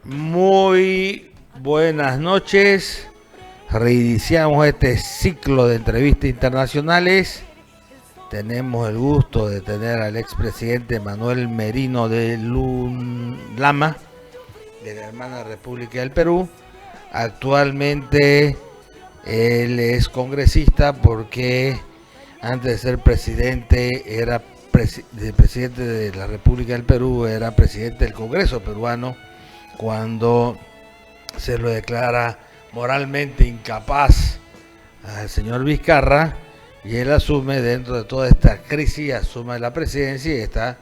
Muy buenas noches. Reiniciamos este ciclo de entrevistas internacionales. Tenemos el gusto de tener al expresidente Manuel Merino de Lama, de la hermana República del Perú. Actualmente él es congresista porque antes de ser presidente era presidente de la República del Perú, era presidente del Congreso peruano cuando se lo declara moralmente incapaz al señor Vizcarra, y él asume dentro de toda esta crisis, asume la presidencia y está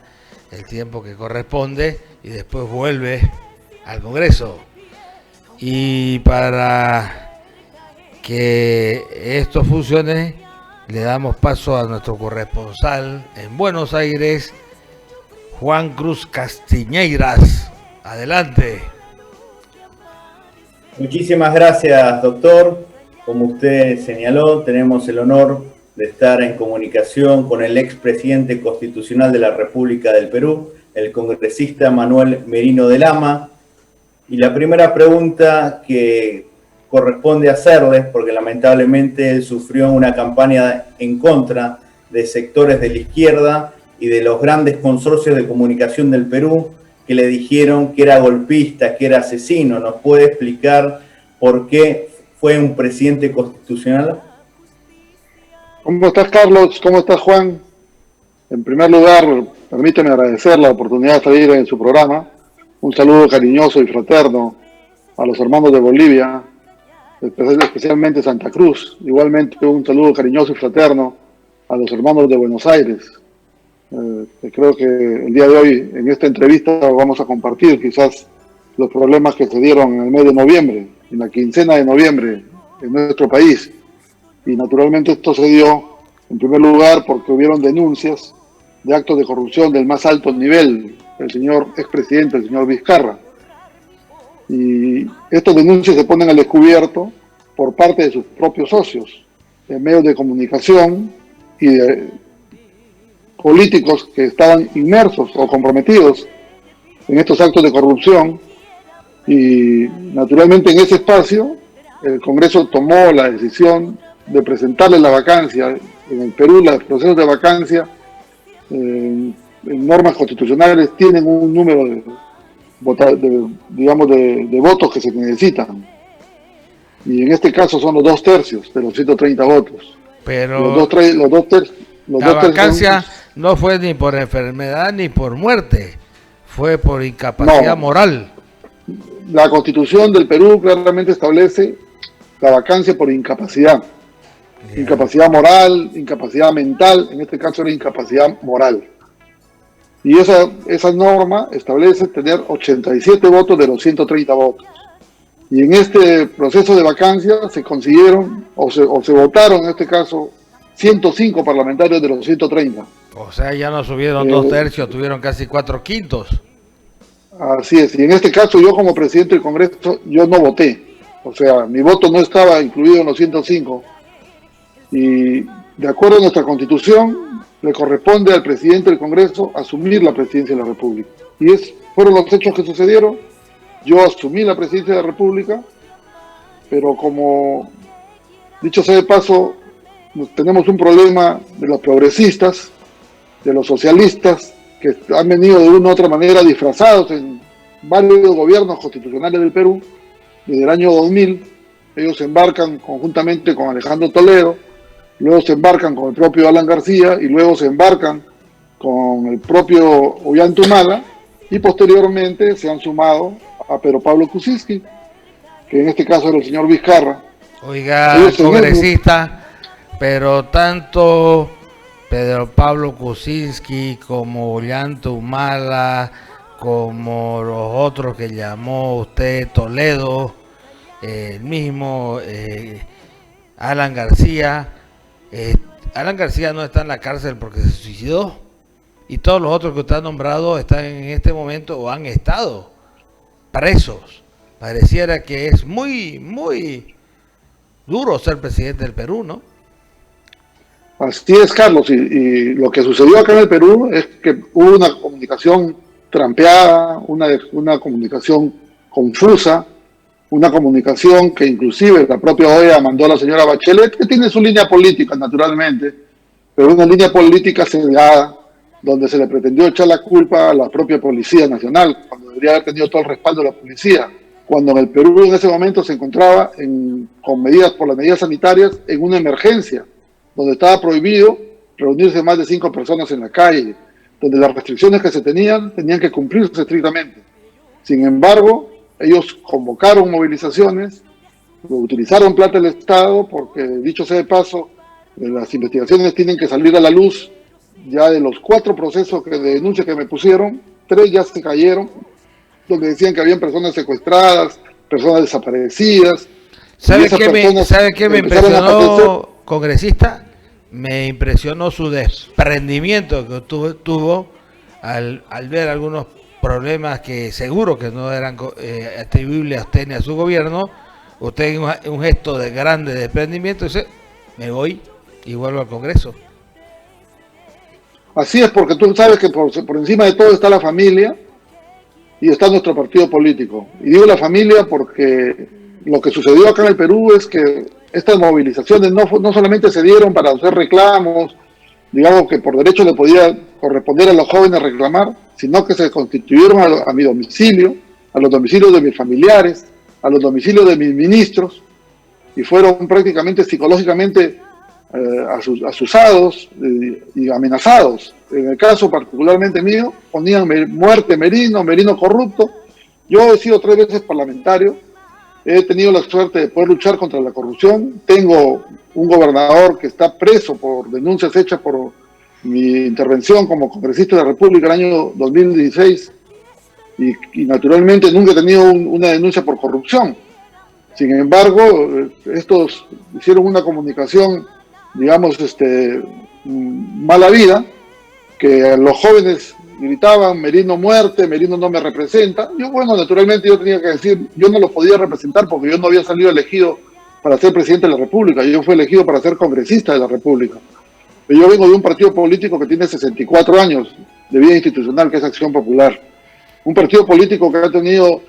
el tiempo que corresponde y después vuelve al Congreso. Y para que esto funcione, le damos paso a nuestro corresponsal en Buenos Aires, Juan Cruz Castiñeiras. Adelante. Muchísimas gracias, doctor. Como usted señaló, tenemos el honor de estar en comunicación con el expresidente constitucional de la República del Perú, el congresista Manuel Merino de Lama. Y la primera pregunta que corresponde hacerle, porque lamentablemente él sufrió una campaña en contra de sectores de la izquierda y de los grandes consorcios de comunicación del Perú, que le dijeron que era golpista, que era asesino. ¿Nos puede explicar por qué fue un presidente constitucional? ¿Cómo estás, Carlos? ¿Cómo estás, Juan? En primer lugar, permíteme agradecer la oportunidad de salir en su programa. Un saludo cariñoso y fraterno a los hermanos de Bolivia, especialmente Santa Cruz. Igualmente un saludo cariñoso y fraterno a los hermanos de Buenos Aires. Creo que el día de hoy, en esta entrevista, vamos a compartir quizás los problemas que se dieron en el mes de noviembre, en la quincena de noviembre en nuestro país. Y naturalmente esto se dio, en primer lugar, porque hubieron denuncias de actos de corrupción del más alto nivel, el señor expresidente, el señor Vizcarra. Y estas denuncias se ponen al descubierto por parte de sus propios socios, en medios de comunicación y de políticos que estaban inmersos o comprometidos en estos actos de corrupción. Y naturalmente en ese espacio el Congreso tomó la decisión de presentarle la vacancia. En el Perú los procesos de vacancia en normas constitucionales tienen un número de votos que se necesitan, y en este caso son los 2/3 de los 130 votos. Pero la vacancia no fue ni por enfermedad ni por muerte, fue por incapacidad moral. La Constitución del Perú claramente establece la vacancia por incapacidad. Incapacidad moral, incapacidad mental, en este caso era incapacidad moral. Y esa norma establece tener 87 votos de los 130 votos. Y en este proceso de vacancia se consiguieron, o se votaron en este caso, 105 parlamentarios de los 130. O sea, ya no subieron 2/3, tuvieron casi 4/5. Así es, y en este caso yo como presidente del Congreso, yo no voté. O sea, mi voto no estaba incluido en los 105. Y de acuerdo a nuestra Constitución, le corresponde al presidente del Congreso asumir la presidencia de la República. Y fueron los hechos que sucedieron. Yo asumí la presidencia de la República, pero como, dicho sea de paso, tenemos un problema de los progresistas, de los socialistas, que han venido de una u otra manera disfrazados en varios gobiernos constitucionales del Perú. Desde el año 2000, ellos se embarcan conjuntamente con Alejandro Toledo, luego se embarcan con el propio Alan García y luego se embarcan con el propio Ollanta Humala, y posteriormente se han sumado a Pedro Pablo Kuczynski, que en este caso era el señor Vizcarra. Oiga, congresista, pero tanto Pedro Pablo Kuczynski como Ollanta Humala, como los otros que llamó usted Toledo, el mismo Alan García. Alan García no está en la cárcel porque se suicidó, y todos los otros que usted ha nombrado están en este momento o han estado presos. Pareciera que es muy, muy duro ser presidente del Perú, ¿no? Así es, Carlos, y lo que sucedió acá en el Perú es que hubo una comunicación trampeada, una comunicación confusa, una comunicación que inclusive la propia OEA mandó a la señora Bachelet, que tiene su línea política naturalmente, pero una línea política sesgada, donde se le pretendió echar la culpa a la propia Policía Nacional, cuando debería haber tenido todo el respaldo de la policía, cuando en el Perú en ese momento se encontraba por las medidas sanitarias en una emergencia, donde estaba prohibido reunirse más de 5 personas en la calle, donde las restricciones que se tenían que cumplirse estrictamente. Sin embargo, ellos convocaron movilizaciones, utilizaron plata del Estado, porque dicho sea de paso, las investigaciones tienen que salir a la luz. Ya de los 4 procesos de denuncia que me pusieron, 3 ya se cayeron, donde decían que habían personas secuestradas, personas desaparecidas. ¿Sabe qué me impresionó, congresista? Me impresionó su desprendimiento que tuvo al ver algunos problemas que seguro que no eran atribuibles a usted ni a su gobierno. Usted en un gesto de grande desprendimiento dice, me voy y vuelvo al Congreso. Así es, porque tú sabes que por encima de todo está la familia y está nuestro partido político. Y digo la familia porque lo que sucedió acá en el Perú es que estas movilizaciones no solamente se dieron para hacer reclamos, digamos que por derecho le podía corresponder a los jóvenes reclamar, sino que se constituyeron a mi domicilio, a los domicilios de mis familiares, a los domicilios de mis ministros, y fueron prácticamente psicológicamente asusados y amenazados. En el caso particularmente mío, ponían muerte Merino corrupto. Yo he sido 3 veces parlamentario, he tenido la suerte de poder luchar contra la corrupción. Tengo un gobernador que está preso por denuncias hechas por mi intervención como congresista de la República en el año 2016 y naturalmente nunca he tenido una denuncia por corrupción. Sin embargo, estos hicieron una comunicación, digamos, mala vida, que los jóvenes gritaban, Merino muerte, Merino no me representa. Yo, bueno, naturalmente yo tenía que decir, yo no lo podía representar porque yo no había salido elegido para ser presidente de la República, yo fui elegido para ser congresista de la República. Pero yo vengo de un partido político que tiene 64 años de vida institucional, que es Acción Popular. Un partido político que ha tenido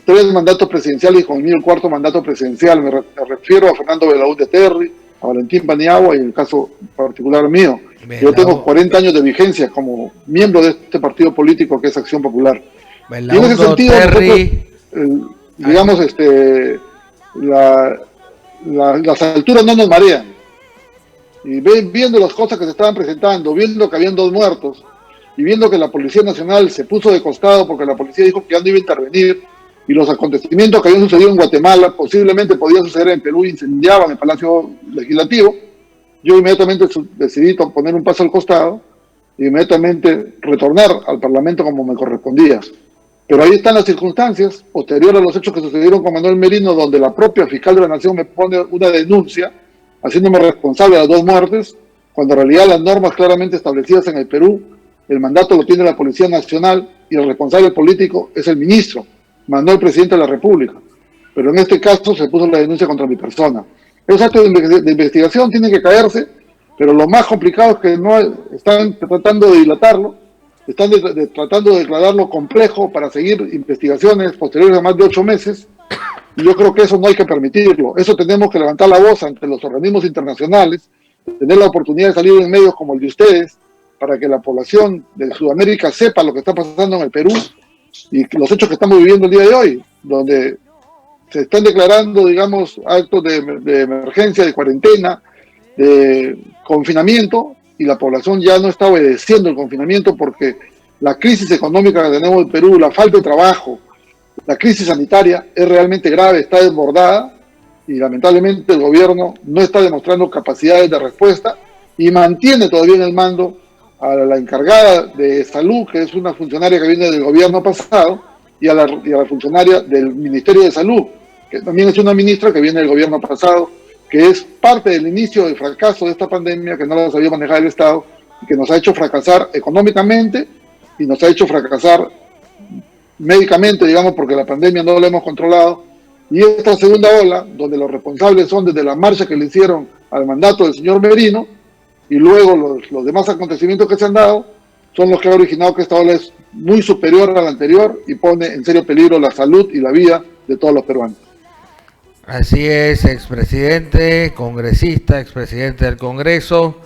3 mandatos presidenciales y conmigo el 4º mandato presidencial. Me refiero a Fernando Belaúnde Terry, a Valentín Paniagua y en el caso particular mío. Yo tengo 40 años de vigencia como miembro de este partido político que es Acción Popular. Y en ese sentido, digamos, las alturas no nos marean. Y viendo las cosas que se estaban presentando, viendo que habían 2 muertos, y viendo que la Policía Nacional se puso de costado porque la policía dijo que ya no iba a intervenir, y los acontecimientos que habían sucedido en Guatemala posiblemente podían suceder en Perú, incendiaban el Palacio Legislativo, yo inmediatamente decidí poner un paso al costado e inmediatamente retornar al Parlamento como me correspondía. Pero ahí están las circunstancias, posterior a los hechos que sucedieron con Manuel Merino, donde la propia fiscal de la Nación me pone una denuncia, haciéndome responsable de las 2 muertes, cuando en realidad las normas claramente establecidas en el Perú, el mandato lo tiene la Policía Nacional y el responsable político es el ministro, mandó el presidente de la República. Pero en este caso se puso la denuncia contra mi persona. Esos actos de investigación tienen que caerse, pero lo más complicado es que no están tratando de dilatarlo, están tratando de declararlo complejo para seguir investigaciones posteriores a más de 8 meses, y yo creo que eso no hay que permitirlo. Eso tenemos que levantar la voz ante los organismos internacionales, tener la oportunidad de salir en medios como el de ustedes, para que la población de Sudamérica sepa lo que está pasando en el Perú y los hechos que estamos viviendo el día de hoy, donde se están declarando, digamos, actos de emergencia, de cuarentena, de confinamiento, y la población ya no está obedeciendo el confinamiento porque la crisis económica que tenemos en el Perú, la falta de trabajo, la crisis sanitaria es realmente grave, está desbordada, y lamentablemente el gobierno no está demostrando capacidades de respuesta y mantiene todavía en el mando a la encargada de salud, que es una funcionaria que viene del gobierno pasado, y a la funcionaria del Ministerio de Salud, que también es una ministra que viene del gobierno pasado, que es parte del inicio del fracaso de esta pandemia, que no la sabía manejar el Estado, y que nos ha hecho fracasar económicamente y nos ha hecho fracasar médicamente, digamos, porque la pandemia no la hemos controlado. Y esta segunda ola, donde los responsables son desde la marcha que le hicieron al mandato del señor Merino, y luego los demás acontecimientos que se han dado, son los que han originado que esta ola es muy superior al anterior y pone en serio peligro la salud y la vida de todos los peruanos. Así es, expresidente, congresista, expresidente del Congreso.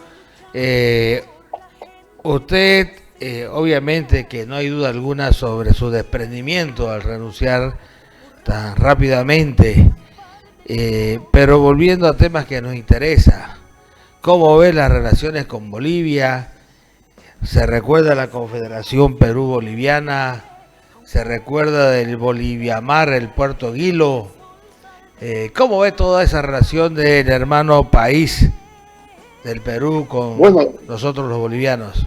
Usted, obviamente que no hay duda alguna sobre su desprendimiento al renunciar tan rápidamente, pero volviendo a temas que nos interesan, ¿cómo ve las relaciones con Bolivia? Se recuerda la Confederación Perú-Boliviana, se recuerda del Boliviamar, el Puerto Guilo. ¿Cómo ve toda esa relación del hermano país del Perú con nosotros los bolivianos?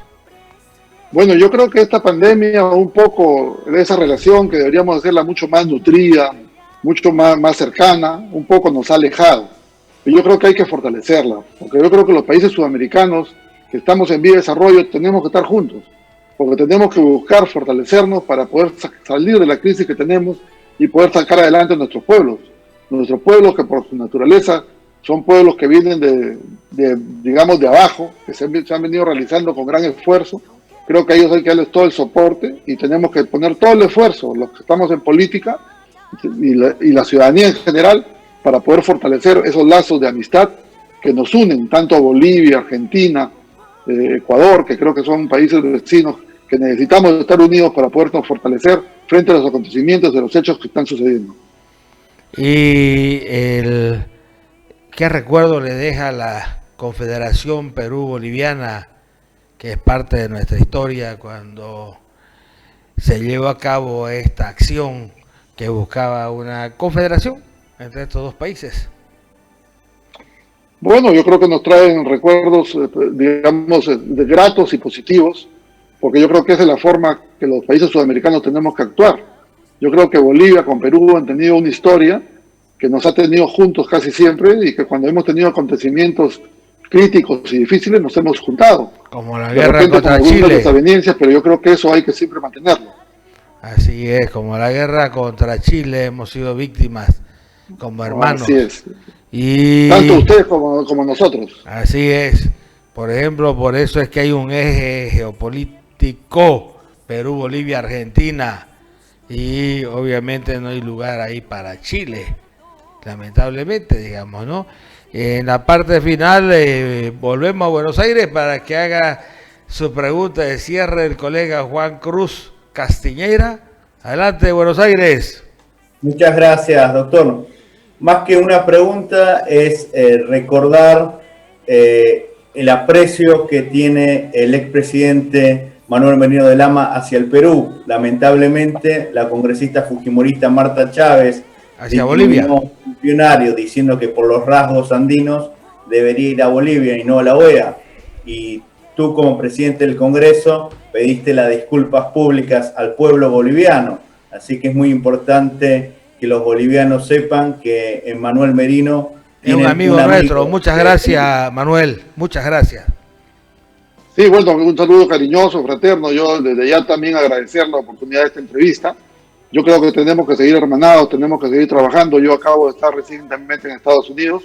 Bueno, yo creo que esta pandemia, un poco de esa relación que deberíamos hacerla mucho más nutrida, mucho más cercana, un poco nos ha alejado. Y yo creo que hay que fortalecerla, porque yo creo que los países sudamericanos que estamos en vía de desarrollo tenemos que estar juntos, porque tenemos que buscar fortalecernos para poder salir de la crisis que tenemos y poder sacar adelante a nuestros pueblos que por su naturaleza son pueblos que vienen digamos, de abajo, que se han venido realizando con gran esfuerzo. Creo que a ellos hay que darles todo el soporte y tenemos que poner todo el esfuerzo, los que estamos en política y la ciudadanía en general, para poder fortalecer esos lazos de amistad que nos unen tanto a Bolivia, Argentina, Ecuador, que creo que son países vecinos que necesitamos estar unidos para podernos fortalecer frente a los acontecimientos de los hechos que están sucediendo. ¿Y qué recuerdo le deja la Confederación Perú-Boliviana, que es parte de nuestra historia, cuando se llevó a cabo esta acción que buscaba una confederación entre estos dos países? Bueno, yo creo que nos traen recuerdos, digamos, gratos y positivos, porque yo creo que esa es la forma que los países sudamericanos tenemos que actuar. Yo creo que Bolivia con Perú han tenido una historia que nos ha tenido juntos casi siempre y que cuando hemos tenido acontecimientos críticos y difíciles nos hemos juntado. Como la guerra contra Chile. Desavenencias, pero yo creo que eso hay que siempre mantenerlo. Así es, como la guerra contra Chile hemos sido víctimas como hermanos. Así es. Y tanto ustedes como nosotros. Así es. Por ejemplo, por eso es que hay un eje geopolítico Perú, Bolivia, Argentina, y obviamente no hay lugar ahí para Chile, lamentablemente, digamos, ¿no? En la parte final volvemos a Buenos Aires para que haga su pregunta de cierre el colega Juan Cruz Castiñeira. Adelante, Buenos Aires. Muchas gracias, doctor. Más que una pregunta es recordar el aprecio que tiene el expresidente Manuel Merino de Lama hacia el Perú. Lamentablemente, la congresista fujimorista Marta Chávez hacia Bolivia, un funcionario diciendo que por los rasgos andinos debería ir a Bolivia y no a la OEA. Y tú, como presidente del Congreso, pediste las disculpas públicas al pueblo boliviano. Así que es muy importante que los bolivianos sepan que Manuel Merino es un amigo nuestro. Muchas gracias, Manuel. Muchas gracias. Sí, bueno, un saludo cariñoso, fraterno. Yo desde ya también agradecer la oportunidad de esta entrevista. Yo creo que tenemos que seguir hermanados, tenemos que seguir trabajando. Yo acabo de estar recientemente en Estados Unidos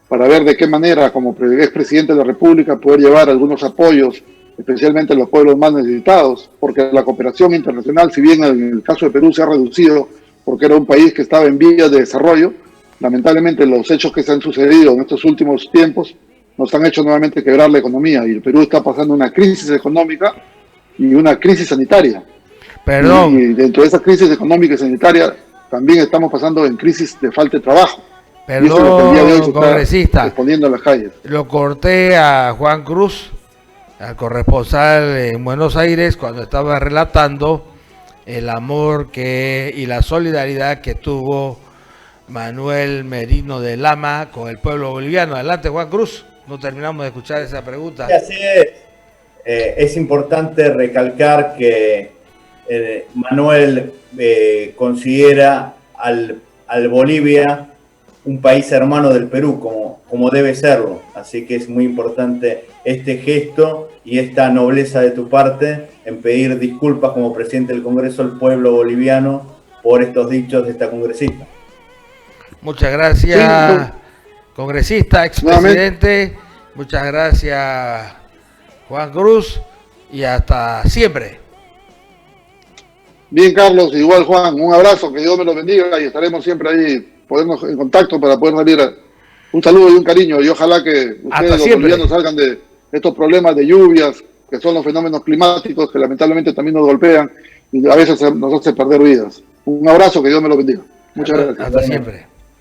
para ver de qué manera, como expresidente de la República, poder llevar algunos apoyos, especialmente a los pueblos más necesitados, porque la cooperación internacional, si bien en el caso de Perú se ha reducido porque era un país que estaba en vías de desarrollo, lamentablemente los hechos que se han sucedido en estos últimos tiempos nos han hecho nuevamente quebrar la economía, y el Perú está pasando una crisis económica y una crisis sanitaria. Perdón. Y dentro de esa crisis económica y sanitaria también estamos pasando en crisis de falta de trabajo. Perdón, congresista, exponiendo en las calles. Lo corté a Juan Cruz, al corresponsal en Buenos Aires, cuando estaba relatando el amor y la solidaridad que tuvo Manuel Merino de Lama con el pueblo boliviano. Adelante, Juan Cruz. No terminamos de escuchar esa pregunta. Así es. Es importante recalcar que Manuel considera al Bolivia un país hermano del Perú, como debe serlo. Así que es muy importante este gesto y esta nobleza de tu parte en pedir disculpas como presidente del Congreso al pueblo boliviano por estos dichos de esta congresista. Muchas gracias, congresista, expresidente. Muchas gracias, Juan Cruz, y hasta siempre. Bien, Carlos, igual Juan, un abrazo, que Dios me los bendiga y estaremos siempre ahí, ponernos en contacto para poder salir. Un saludo y un cariño y ojalá que ustedes los bolivianos salgan de estos problemas de lluvias, que son los fenómenos climáticos que lamentablemente también nos golpean y a veces nos hace perder vidas. Un abrazo, que Dios me los bendiga. Muchas gracias. Hasta siempre.